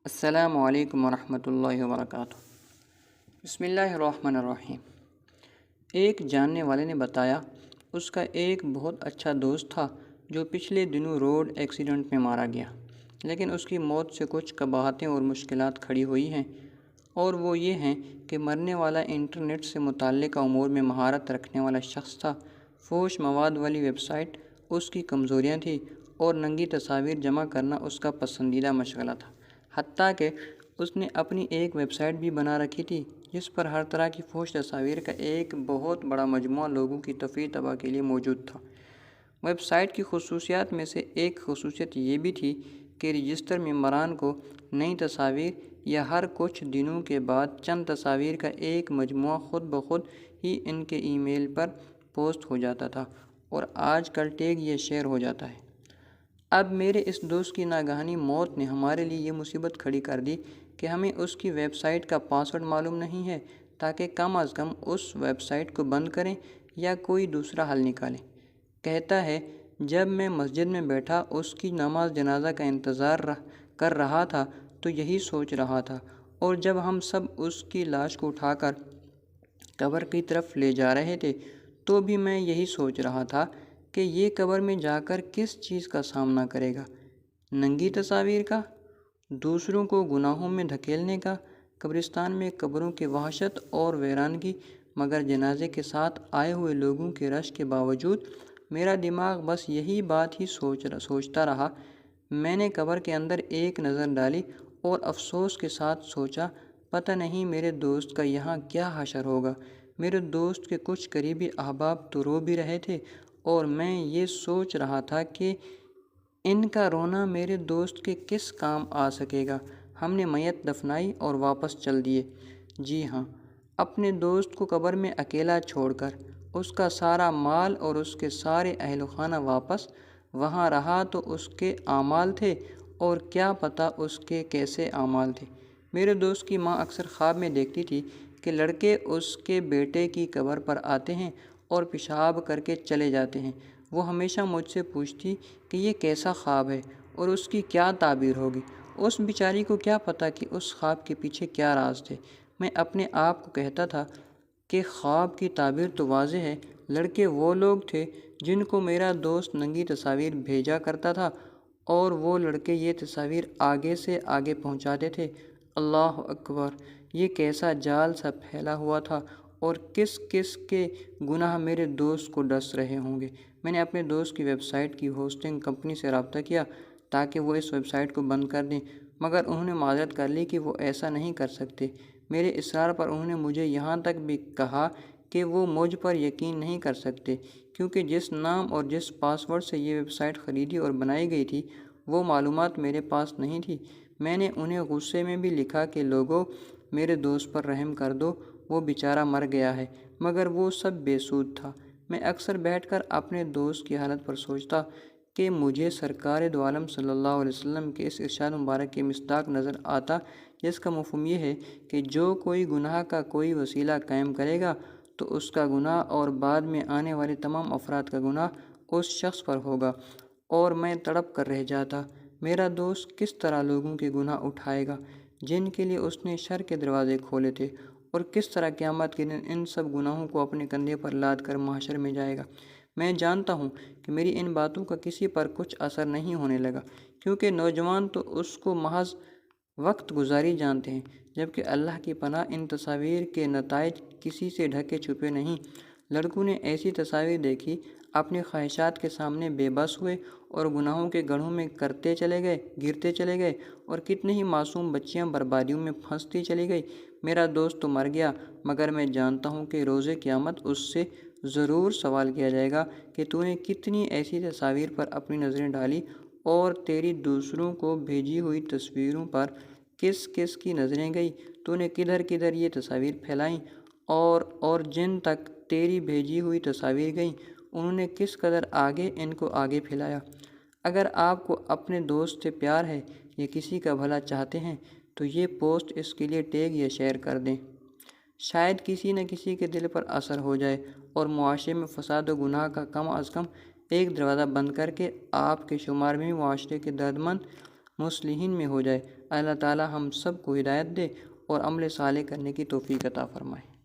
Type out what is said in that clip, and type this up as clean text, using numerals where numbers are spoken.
السلام علیکم ورحمۃ اللہ وبرکاتہ۔ بسم اللہ الرحمن الرحیم۔ ایک جاننے والے نے بتایا اس کا ایک بہت اچھا دوست تھا جو پچھلے دنوں روڈ ایکسیڈنٹ میں مارا گیا، لیکن اس کی موت سے کچھ قباحتیں اور مشکلات کھڑی ہوئی ہیں، اور وہ یہ ہیں کہ مرنے والا انٹرنیٹ سے متعلقہ امور میں مہارت رکھنے والا شخص تھا۔ فحش مواد والی ویب سائٹ اس کی کمزوریاں تھیں اور ننگی تصاویر جمع کرنا اس کا پسندیدہ مشغلہ تھا، حتیٰ کہ اس نے اپنی ایک ویب سائٹ بھی بنا رکھی تھی جس پر ہر طرح کی فحش تصاویر کا ایک بہت بڑا مجموعہ لوگوں کی تفریح تباہ کے لیے موجود تھا۔ ویب سائٹ کی خصوصیات میں سے ایک خصوصیت یہ بھی تھی کہ رجسٹر ممبران کو نئی تصاویر یا ہر کچھ دنوں کے بعد چند تصاویر کا ایک مجموعہ خود بخود ہی ان کے ای میل پر پوسٹ ہو جاتا تھا، اور آج کل ٹیگ یا شیئر ہو جاتا ہے۔ اب میرے اس دوست کی ناگہانی موت نے ہمارے لیے یہ مصیبت کھڑی کر دی کہ ہمیں اس کی ویب سائٹ کا پاسورڈ معلوم نہیں ہے تاکہ کم از کم اس ویب سائٹ کو بند کریں یا کوئی دوسرا حل نکالیں۔ کہتا ہے، جب میں مسجد میں بیٹھا اس کی نماز جنازہ کا انتظار کر رہا تھا تو یہی سوچ رہا تھا، اور جب ہم سب اس کی لاش کو اٹھا کر قبر کی طرف لے جا رہے تھے تو بھی میں یہی سوچ رہا تھا کہ یہ قبر میں جا کر کس چیز کا سامنا کرے گا، ننگی تصاویر کا، دوسروں کو گناہوں میں دھکیلنے کا، قبرستان میں قبروں کی وحشت اور ویرانگی۔ مگر جنازے کے ساتھ آئے ہوئے لوگوں کے رش کے باوجود میرا دماغ بس یہی بات ہی سوچتا رہا۔ میں نے قبر کے اندر ایک نظر ڈالی اور افسوس کے ساتھ سوچا، پتہ نہیں میرے دوست کا یہاں کیا حشر ہوگا۔ میرے دوست کے کچھ قریبی احباب تو رو بھی رہے تھے، اور میں یہ سوچ رہا تھا کہ ان کا رونا میرے دوست کے کس کام آ سکے گا۔ ہم نے میت دفنائی اور واپس چل دیے۔ جی ہاں، اپنے دوست کو قبر میں اکیلا چھوڑ کر۔ اس کا سارا مال اور اس کے سارے اہل و خانہ واپس وہاں رہا تو اس کے اعمال تھے، اور کیا پتہ اس کے کیسے اعمال تھے۔ میرے دوست کی ماں اکثر خواب میں دیکھتی تھی کہ لڑکے اس کے بیٹے کی قبر پر آتے ہیں اور پیشاب کر کے چلے جاتے ہیں۔ وہ ہمیشہ مجھ سے پوچھتی کہ یہ کیسا خواب ہے اور اس کی کیا تعبیر ہوگی۔ اس بیچاری کو کیا پتہ کہ اس خواب کے پیچھے کیا راز تھے۔ میں اپنے آپ کو کہتا تھا کہ خواب کی تعبیر تو واضح ہے، لڑکے وہ لوگ تھے جن کو میرا دوست ننگی تصاویر بھیجا کرتا تھا، اور وہ لڑکے یہ تصاویر آگے سے آگے پہنچاتے تھے۔ اللہ اکبر! یہ کیسا جال سا پھیلا ہوا تھا، اور کس کس کے گناہ میرے دوست کو ڈس رہے ہوں گے۔ میں نے اپنے دوست کی ویب سائٹ کی ہوسٹنگ کمپنی سے رابطہ کیا تاکہ وہ اس ویب سائٹ کو بند کر دیں، مگر انہوں نے معذرت کر لی کہ وہ ایسا نہیں کر سکتے۔ میرے اصرار پر انہوں نے مجھے یہاں تک بھی کہا کہ وہ مجھ پر یقین نہیں کر سکتے، کیونکہ جس نام اور جس پاسورڈ سے یہ ویب سائٹ خریدی اور بنائی گئی تھی وہ معلومات میرے پاس نہیں تھی۔ میں نے انہیں غصے میں بھی لکھا کہ لوگو، میرے دوست پر رحم کر دو، وہ بیچارہ مر گیا ہے، مگر وہ سب بے سود تھا۔ میں اکثر بیٹھ کر اپنے دوست کی حالت پر سوچتا کہ مجھے سرکار دو عالم صلی اللہ علیہ وسلم کے اس ارشاد مبارک کے مصداق نظر آتا، جس کا مفہوم یہ ہے کہ جو کوئی گناہ کا کوئی وسیلہ قائم کرے گا تو اس کا گناہ اور بعد میں آنے والے تمام افراد کا گناہ اس شخص پر ہوگا۔ اور میں تڑپ کر رہ جاتا، میرا دوست کس طرح لوگوں کے گناہ اٹھائے گا جن کے لیے اس نے شر کے دروازے کھولے تھے، اور کس طرح قیامت کے دن ان سب گناہوں کو اپنے کندھے پر لاد کر محشر میں جائے گا۔ میں جانتا ہوں کہ میری ان باتوں کا کسی پر کچھ اثر نہیں ہونے لگا، کیونکہ نوجوان تو اس کو محض وقت گزاری جانتے ہیں، جبکہ اللہ کی پناہ ان تصاویر کے نتائج کسی سے ڈھکے چھپے نہیں۔ لڑکوں نے ایسی تصاویر دیکھی، اپنی خواہشات کے سامنے بے بس ہوئے اور گناہوں کے گڑھوں میں گرتے چلے گئے، اور کتنے ہی معصوم بچیاں بربادیوں میں پھنستی چلی گئی۔ میرا دوست تو مر گیا، مگر میں جانتا ہوں کہ روز قیامت اس سے ضرور سوال کیا جائے گا کہ تو نے کتنی ایسی تصاویر پر اپنی نظریں ڈالی، اور تیری دوسروں کو بھیجی ہوئی تصویروں پر کس کس کی نظریں گئی، تو نے کدھر کدھر یہ تصاویر پھیلائیں، اور جن تک تیری بھیجی ہوئی تصاویر گئیں انہوں نے کس قدر آگے ان کو آگے پھیلایا۔ اگر آپ کو اپنے دوست سے پیار ہے یا کسی کا بھلا چاہتے ہیں تو یہ پوسٹ اس کے لیے ٹیگ یا شیئر کر دیں۔ شاید کسی نہ کسی کے دل پر اثر ہو جائے، اور معاشرے میں فساد و گناہ کا کم از کم ایک دروازہ بند کر کے آپ کے شمار بھی معاشرے کے درد مند مصلحین میں ہو جائے۔ اللہ تعالی ہم سب کو ہدایت دے اور عمل صالح کرنے کی توفیق عطا فرمائے۔